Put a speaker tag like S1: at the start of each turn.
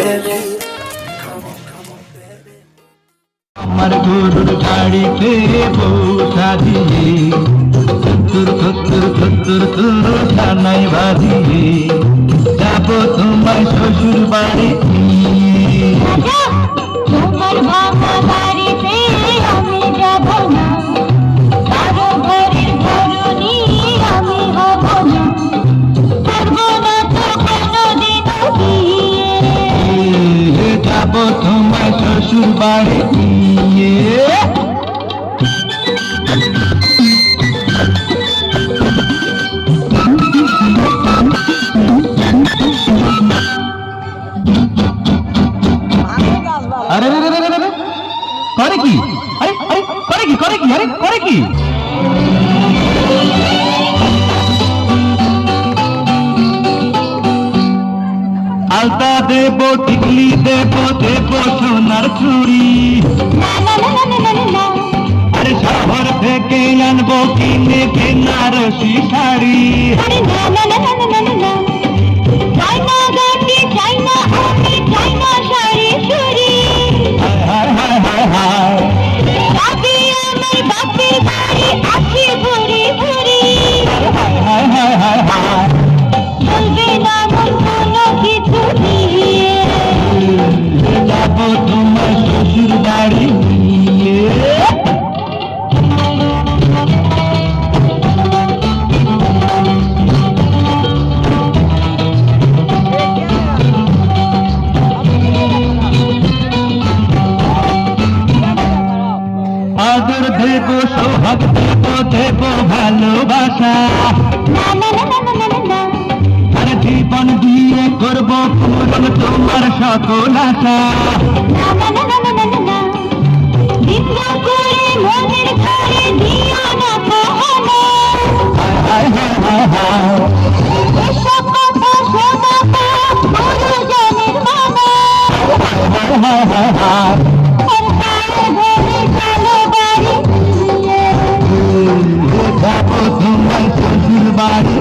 S1: baby.
S2: আমার গরুর গাড়িতে বসা দিয়ে থুর থুর থুর থুর জানাই বাজিয়ে যাব তোমার শ্বশুর বাড়ি।
S3: তোমার ভাঙা বাড়িতে আমি যাব না, কারো ঘরের ধরুনি আমি হব না, করবো না তো কোনোদিন বিয়ে।
S2: যাব তোমার শ্বশুর বাড়ি। আরে করে কি? আরে আরে করে কি? করে কি? আরে করে কি? আলতা দেব, টিকলি দেব, দেব সোনার চুড়ি। আরে শহর থেকে আনবো কিনে বেনারসি শাড়ি। হায় হায় হায় হায় হায় হায় হায় হায় যাব তোমার শ্বশুর বাড়ি নিয়ে। আদর দেব, সোহাগ দেব, দেব ভালোবাসা। আর জীবন দিয়ে করবো পূরণ তোমার সকল আশা। হায় হায় হায় হায় হায় হায় হায় যাব তোমার শ্বশুর বাড়ি।